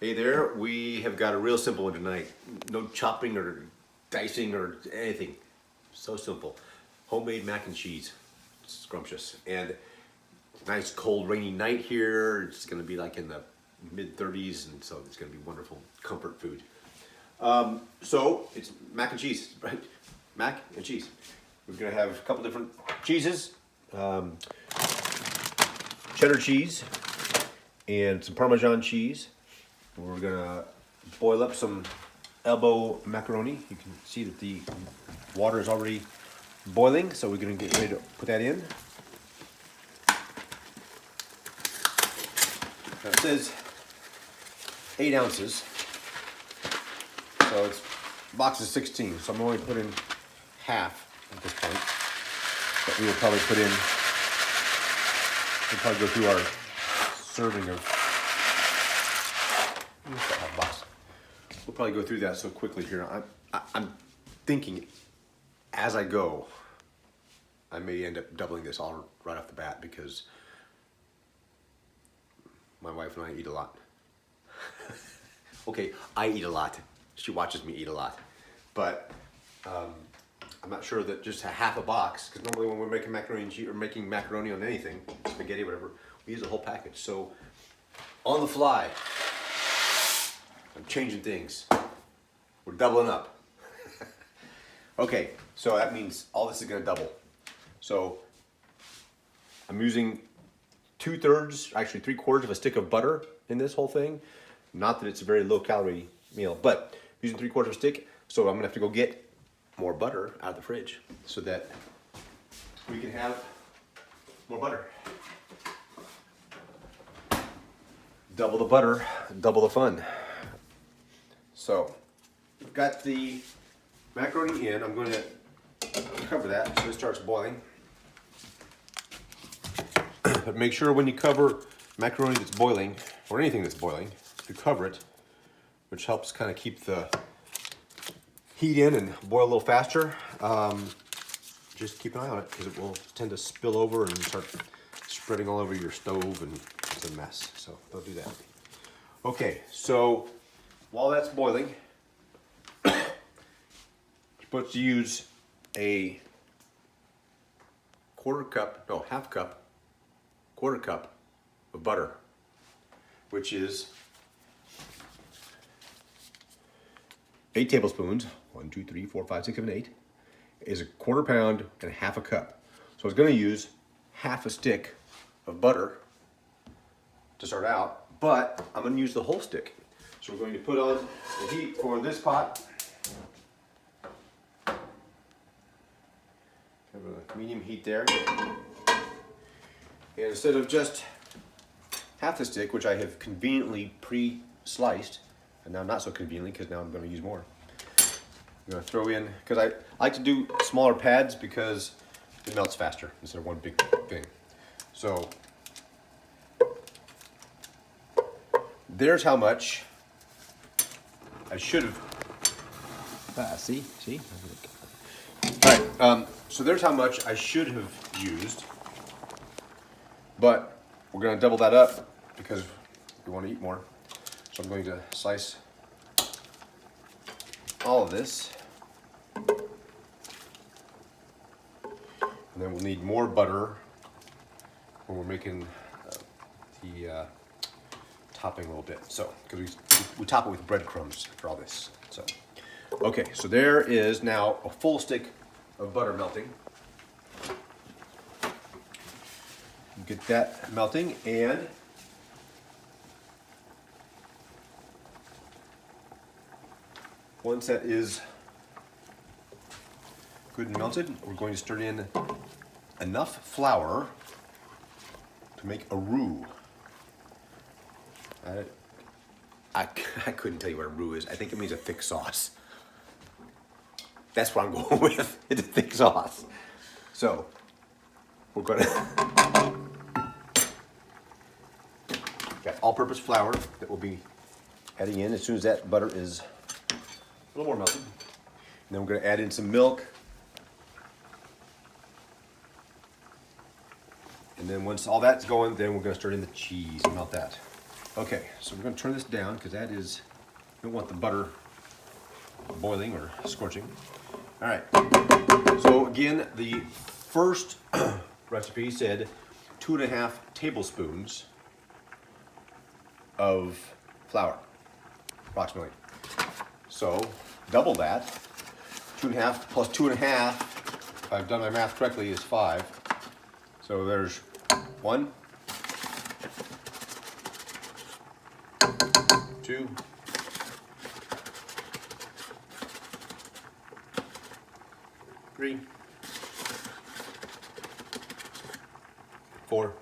Hey there, we have got a real simple one tonight. No chopping or dicing or anything. So simple. Homemade mac and cheese. Scrumptious. And nice cold rainy night here. It's gonna be like in the mid 30s, and so it's gonna be wonderful comfort food. So it's mac and cheese, right? Mac and cheese. We're gonna have a couple different cheeses. Cheddar cheese and some Parmesan cheese. We're gonna boil up some elbow macaroni. You can see that the water is already boiling, so we're gonna get ready to put that in. Now it says 8 ounces, so it's box is 16, so I'm only putting half at this point. But we will probably put in, we'll probably go through our serving of, we'll probably go through that so quickly here. I'm thinking as I go, I may end up doubling this all right off the bat because my wife and I eat a lot. Okay, I eat a lot. She watches me eat a lot. But I'm not sure that just a half a box, because normally when we're making macaroni and cheese or making macaroni on anything, spaghetti, whatever, we use a whole package. So on the fly, I'm changing things. We're doubling up. Okay, so that means all this is gonna double. So I'm using 2/3, actually 3/4 of a stick of butter in this whole thing. Not that it's a very low calorie meal, but using 3/4 of a stick. So I'm gonna have to go get more butter out of the fridge so that we can have more butter. Double the butter, double the fun. So, we've got the macaroni in. I'm going to cover that so it starts boiling. But make sure when you cover macaroni that's boiling, or anything that's boiling, you cover it, which helps kind of keep the heat in and boil a little faster. Just keep an eye on it because it will tend to spill over and start spreading all over your stove, and it's a mess. So don't do that. Okay, so while that's boiling, you're supposed to use a half cup, quarter cup of butter, which is 8 tablespoons. 1, 2, 3, 4, 5, 6, 7, 8 is a quarter pound and half a cup. So I was going to use half a stick of butter to start out, but I'm going to use the whole stick. So we're going to put on the heat for this pot. Have a medium heat there. And instead of just half the stick, which I have conveniently pre-sliced, and now not so conveniently because now I'm going to use more. I'm going to throw in, because I like to do smaller pads because it melts faster instead of one big thing. So there's how much I should have. See? All right, so there's how much I should have used, but we're going to double that up because we want to eat more. So I'm going to slice all of this. And then we'll need more butter when we're making the topping a little bit. So, because we top it with breadcrumbs for all this. So, okay, so there is now a full stick of butter melting. Get that melting, and once that is good and melted, we're going to stir in enough flour to make a roux. I couldn't tell you what a roux is. I think it means a thick sauce. That's what I'm going with. It's a thick sauce. So we're going to got all-purpose flour that we'll be adding in as soon as that butter is a little more melted. And then we're going to add in some milk. And then once all that's going, then we're going to stir in the cheese and melt that. Okay, so we're going to turn this down because that is, we don't want the butter boiling or scorching. All right, so again, the first recipe said 2.5 tablespoons of flour, approximately. So double that, 2.5 plus 2.5, if I've done my math correctly, is 5. So there's 1, 2, 3, 4.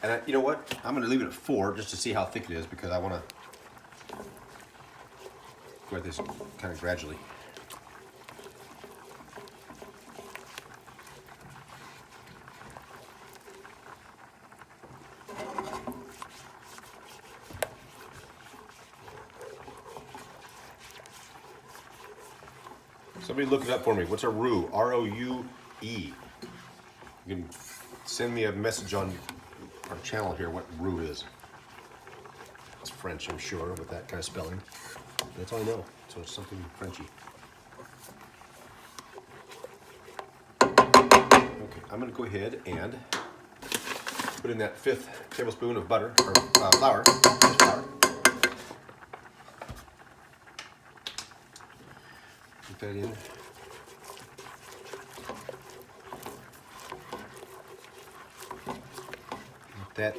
And you know what? I'm going to leave it at 4 just to see how thick it is because I want to go at this kind of gradually. Somebody look it up for me. What's a roux? R-O-U-E. You can send me a message on our channel here what roux is. It's French, I'm sure, with that kind of spelling. That's all I know. So it's something Frenchy. Okay, I'm going to go ahead and put in that 5th tablespoon of butter or flour. Put that in. Let that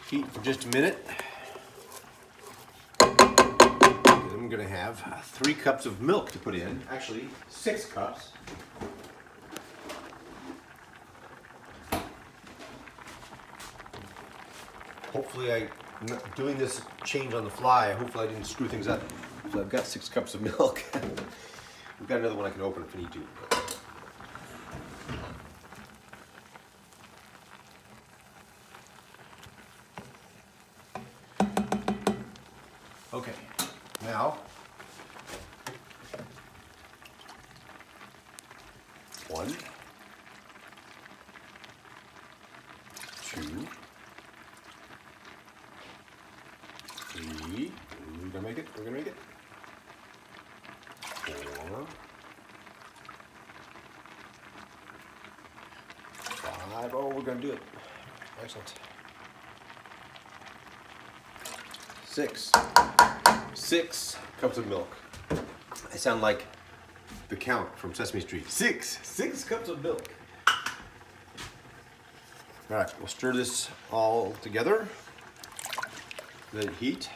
heat for just a minute. I'm going to have 3 cups of milk to put in. Actually, 6 cups. Hopefully doing this change on the fly, hopefully I didn't screw things up. So I've got 6 cups of milk. We've got another one I can open if I need to. Okay, now 1, 2, 3. We're gonna make it. We're gonna make it. 4, 5. Oh, we're gonna do it. Excellent. 6. 6 cups of milk. I sound like the Count from Sesame Street. 6 cups of milk. All right, we'll stir this all together. Let it heat.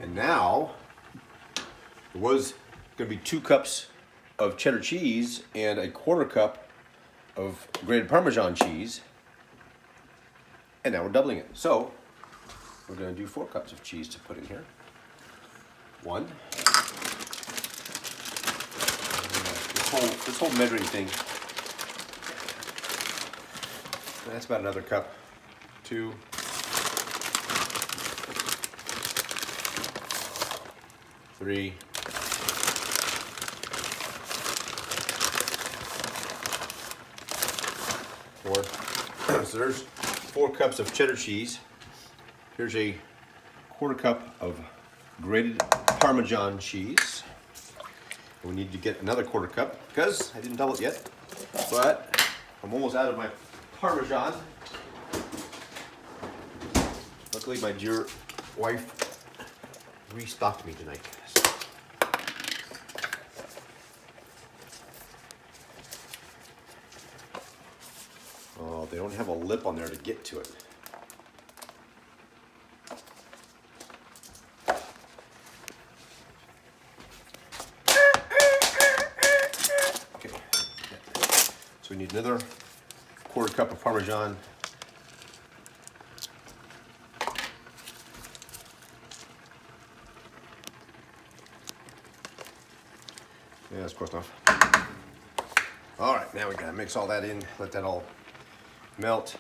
And now, it was going to be 2 cups of cheddar cheese and a 1/4 cup of grated Parmesan cheese. And now we're doubling it. So, we're going to do 4 cups of cheese to put in here. 1. This whole measuring thing. That's about another cup. 2. 3. 4. So there's 4 cups of cheddar cheese. Here's a 1/4 cup of grated Parmesan cheese. We need to get another 1/4 cup because I didn't double it yet, but I'm almost out of my Parmesan. Luckily, my dear wife restocked me tonight. Oh, they don't have a lip on there to get to it. Okay. So we need another 1/4 cup of Parmesan. Yeah, that's close enough. All right, now we gotta mix all that in, let that all melt.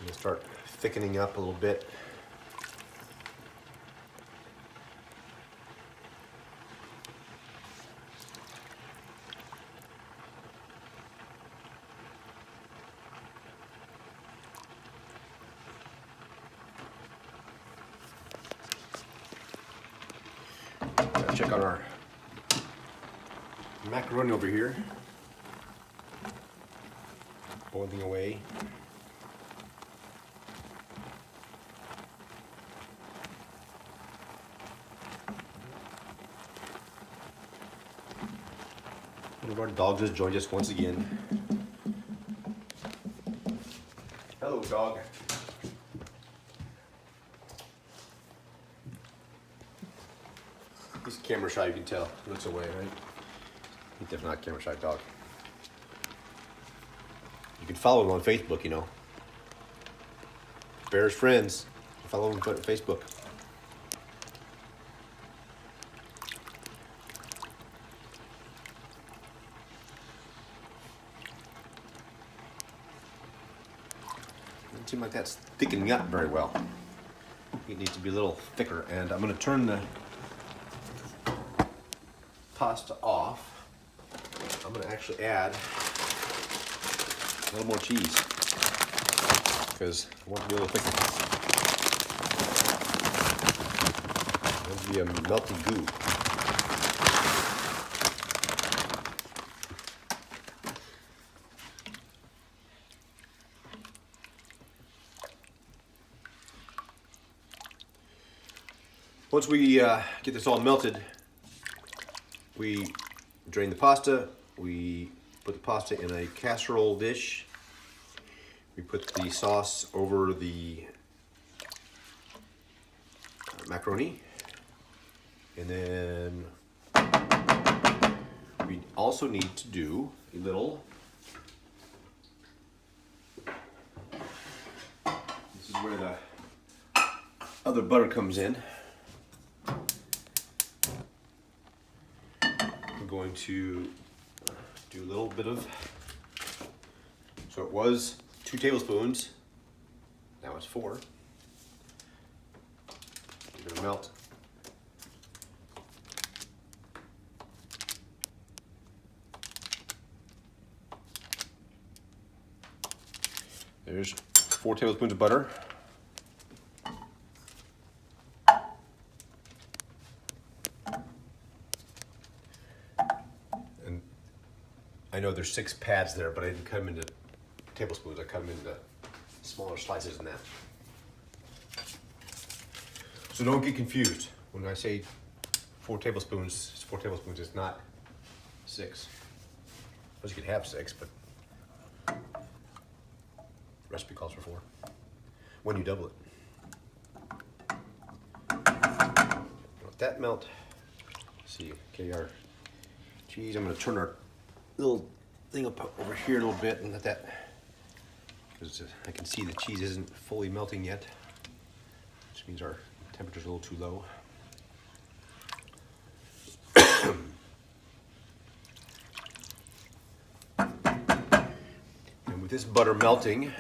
gonna start thickening up a little bit. Check on our macaroni over here, boiling away. One of our dogs has joined us once again. Hello, dog. He's camera shy, you can tell. He looks away, right? He's definitely not a camera shy dog. You can follow him on Facebook, you know. Bear's Friends. Follow him on Facebook. Doesn't seem like that's thickening up very well. It needs to be a little thicker, and I'm going to turn the pasta off. I'm going to actually add a little more cheese because I want it to be a little thicker. I want it to be a melty goo. Once we get this all melted, we drain the pasta, we put the pasta in a casserole dish, we put the sauce over the macaroni, and then we also need to do a little, this is where the other butter comes in. Going to do a little bit of, so it was 2 tablespoons, now it's 4. You're gonna melt. There's 4 tablespoons of butter. I know there's 6 pads there, but I didn't cut them into tablespoons. I cut them into smaller slices than that. So don't get confused. When I say 4 tablespoons, it's 4 tablespoons. It's not 6. Well, you could have 6, but recipe calls for 4. When you double it. Let that melt. Let's see, okay, our cheese. I'm going to turn our little thing up over here a little bit and let that, because I can see the cheese isn't fully melting yet, which means our temperature's a little too low. And with this butter melting,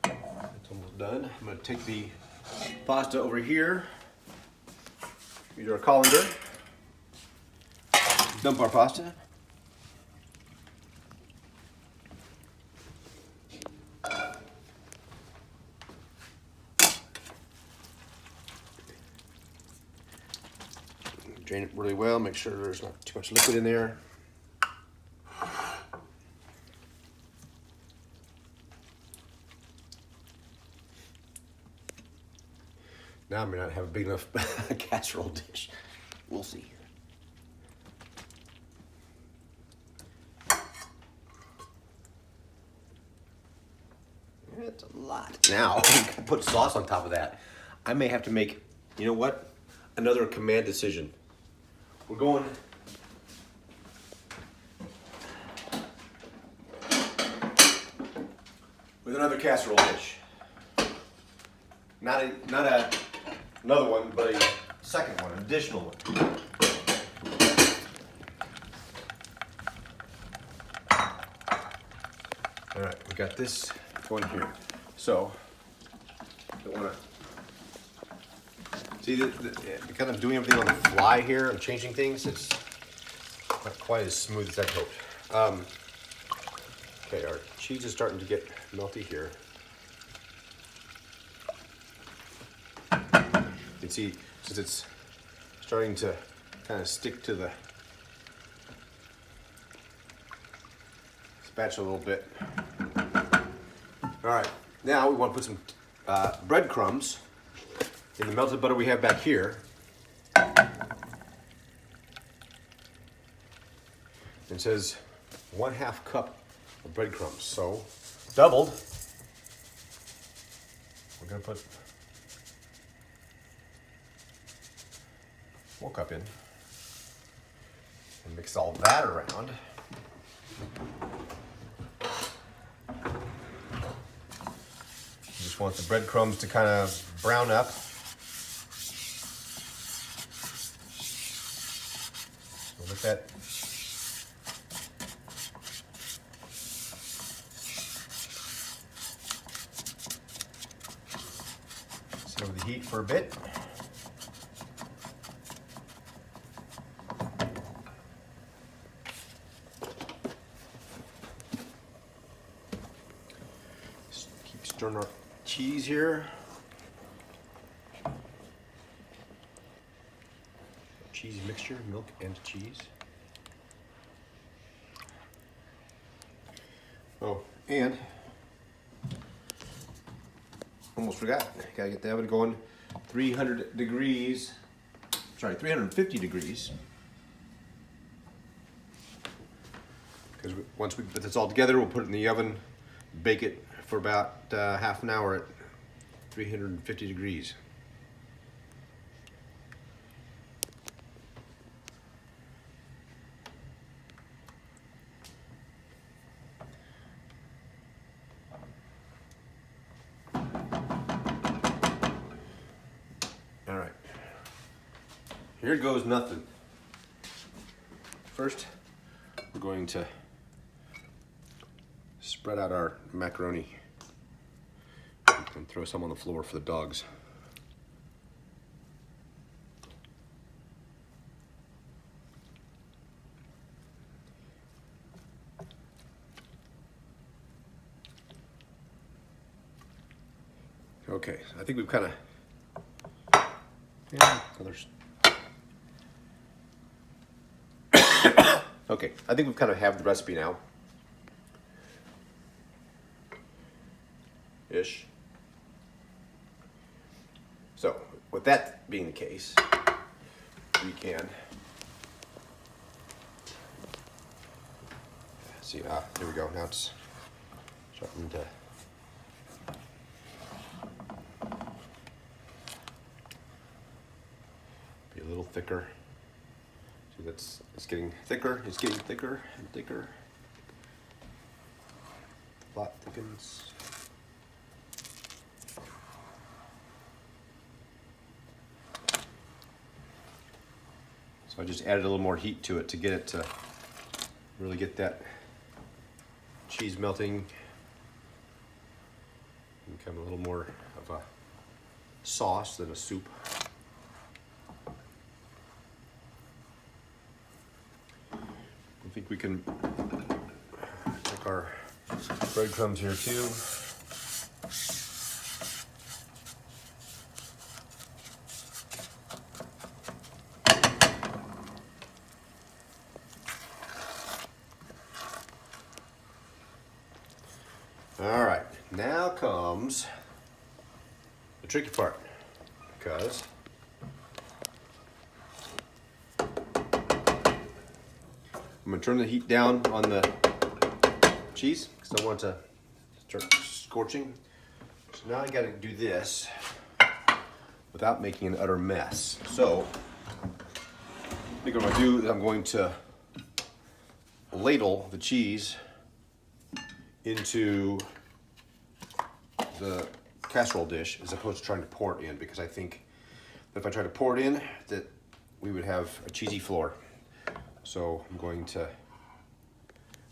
it's almost done. I'm going to take the pasta over here, use our colander. Dump our pasta. Drain it really well, make sure there's not too much liquid in there. Now I may not have a big enough casserole dish. We'll see. It's a lot. Now, put sauce on top of that. I may have to make, you know what? Another command decision. We're going with another casserole dish. Not another one, but a second one, an additional one. got this going here. So, don't want to see the kind of doing everything on the fly here and changing things. It's not quite as smooth as I'd hoped. Okay, our cheese is starting to get melty here. You can see since it's starting to kind of stick to the spatula a little bit. All right, now we want to put some breadcrumbs in the melted butter we have back here. It says 1/2 cup of breadcrumbs, so doubled. We're gonna put 1 cup in and mix all that around. You just want the breadcrumbs to kind of brown up. So let that sit over the heat for a bit. Stirring our cheese here. Cheese mixture, milk and cheese. Oh, and almost forgot. Gotta get the oven going 300 degrees. Sorry, 350 degrees. Because once we put this all together, we'll put it in the oven, bake it for about half an hour at 350 degrees. All right, here goes nothing. First, we're going to spread out our macaroni and throw some on the floor for the dogs. Okay, I think we've kind of, okay, I think we've kind of have the recipe now. Ish. So, with that being the case, we can see. Here we go. Now it's starting to be a little thicker. See, it's getting thicker. It's getting thicker and thicker. The plot thickens. I just added a little more heat to it to get it to really get that cheese melting and become a little more of a sauce than a soup. I think we can take our breadcrumbs here too. All right, now comes the tricky part, because I'm gonna turn the heat down on the cheese because I want it to start scorching. So now I gotta do this without making an utter mess. So I think what I'm gonna do is I'm going to ladle the cheese into the casserole dish as opposed to trying to pour it in, because I think that if I try to pour it in, that we would have a cheesy floor. So I'm going to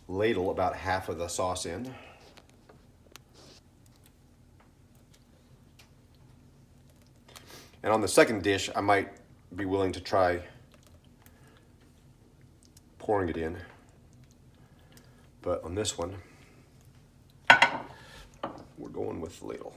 ladle about half of the sauce in. And on the second dish, I might be willing to try pouring it in. But on this one, we're going with the ladle.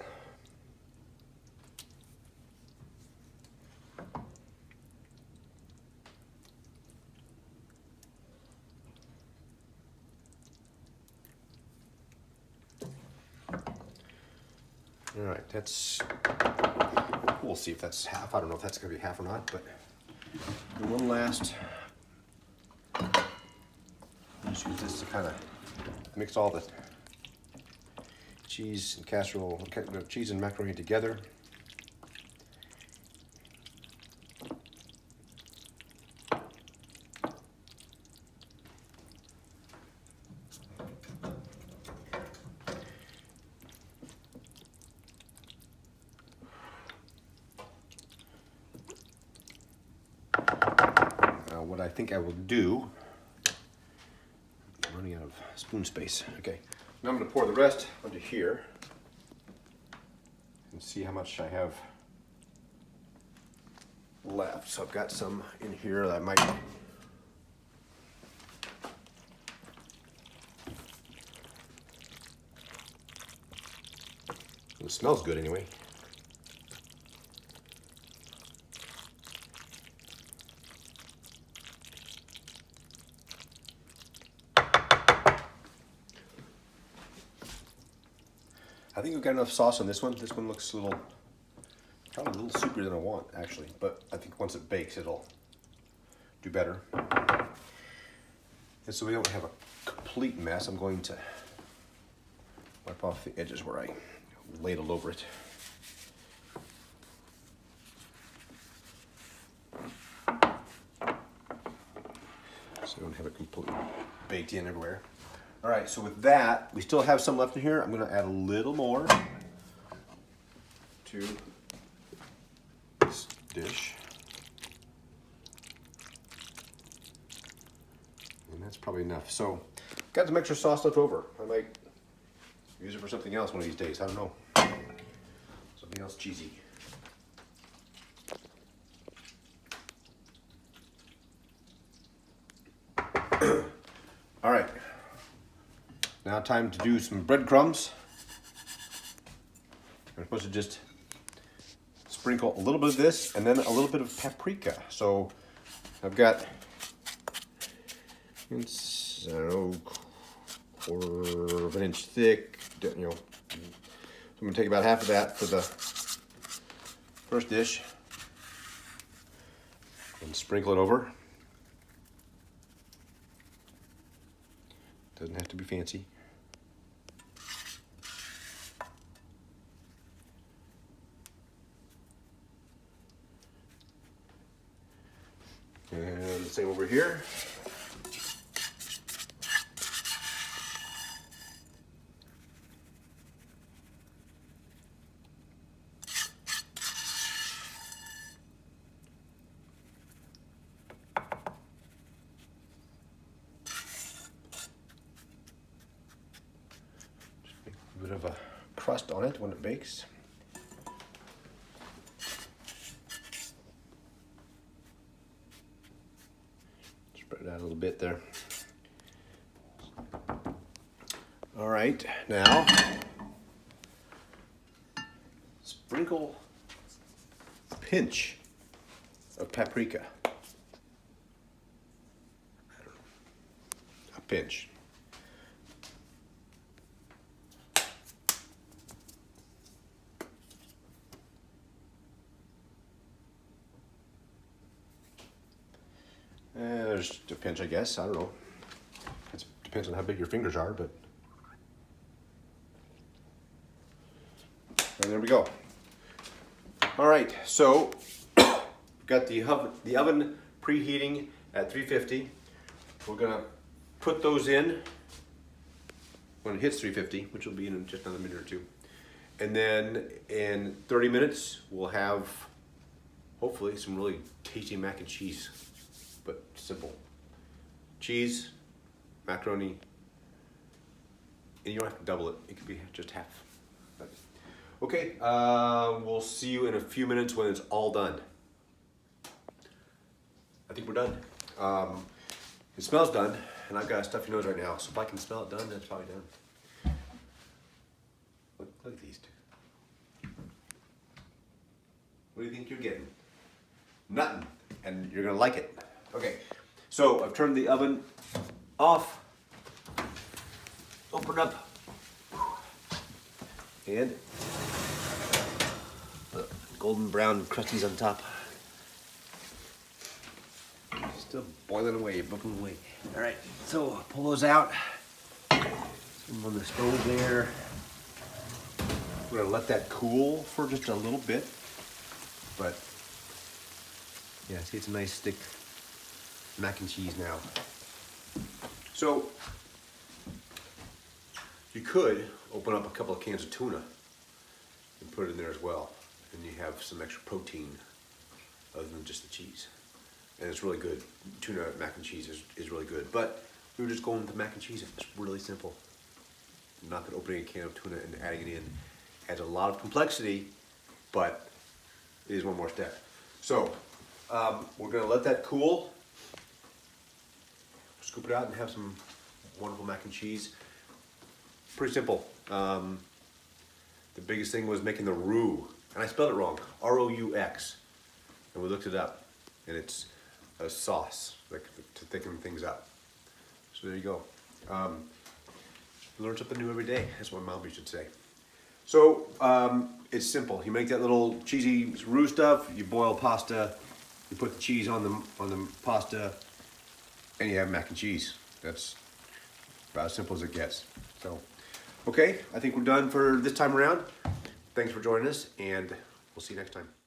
All right, we'll see if that's half. I don't know if that's gonna be half or not, but one last. Just use this to kind of mix all the cheese and casserole, cheese and macaroni together. Now what I think I will do, I'm running out of spoon space. Okay, now I'm going to pour the rest onto here and see how much I have left. So I've got some in here that I might. It smells good anyway. I think we've got enough sauce on this one. This one looks probably a little soupier than I want, actually. But I think once it bakes, it'll do better. And so we don't have a complete mess, I'm going to wipe off the edges where I ladled over it. So we don't have it completely baked in everywhere. All right, so with that, we still have some left in here. I'm gonna add a little more to this dish. And that's probably enough. So, got some extra sauce left over. I might use it for something else one of these days, I don't know. Something else cheesy. All right. Now time to do some breadcrumbs. I'm supposed to just sprinkle a little bit of this and then a little bit of paprika. So I've got, I don't know, quarter of an inch thick, you know. So I'm gonna take about half of that for the first dish and sprinkle it over. Doesn't have to be fancy. And the same over here. A bit of a crust on it when it bakes. Spread it out a little bit there. All right, now sprinkle a pinch of paprika. A pinch. There's a pinch, I guess. I don't know. It depends on how big your fingers are, but. And there we go. All right, so got the oven preheating at 350. We're gonna put those in when it hits 350, which will be in just another minute or two. And then in 30 minutes, we'll have hopefully some really tasty mac and cheese. But simple. Cheese, macaroni, and you don't have to double it. It could be just half. But Okay, we'll see you in a few minutes when it's all done. I think we're done. It smells done, and I've got a stuffy nose right now, so if I can smell it done, that's probably done. Look at these two. What do you think you're getting? Nothing, and you're gonna like it. Okay, so I've turned the oven off, open up, and the golden brown crusties on top. Still boiling away, bubbling away. All right, so pull those out. Put them on the stove there. We're gonna let that cool for just a little bit, but yeah, see, it's a nice thick mac and cheese now. So you could open up a couple of cans of tuna and put it in there as well, and you have some extra protein other than just the cheese. And it's really good. Tuna mac and cheese is really good. But we were just going with the mac and cheese. It's really simple. Not that opening a can of tuna and adding it in adds a lot of complexity, but it is one more step. So we're gonna let that cool. Scoop it out and have some wonderful mac and cheese. Pretty simple. The biggest thing was making the roux. And I spelled it wrong, R-O-U-X. And we looked it up. And it's a sauce, like to thicken things up. So there you go. Learn something new every day. That's what Mom used to say. So it's simple. You make that little cheesy roux stuff. You boil pasta. You put the cheese on the pasta, and you have mac and cheese. That's about as simple as it gets. So, okay, I think we're done for this time around. Thanks for joining us, and we'll see you next time.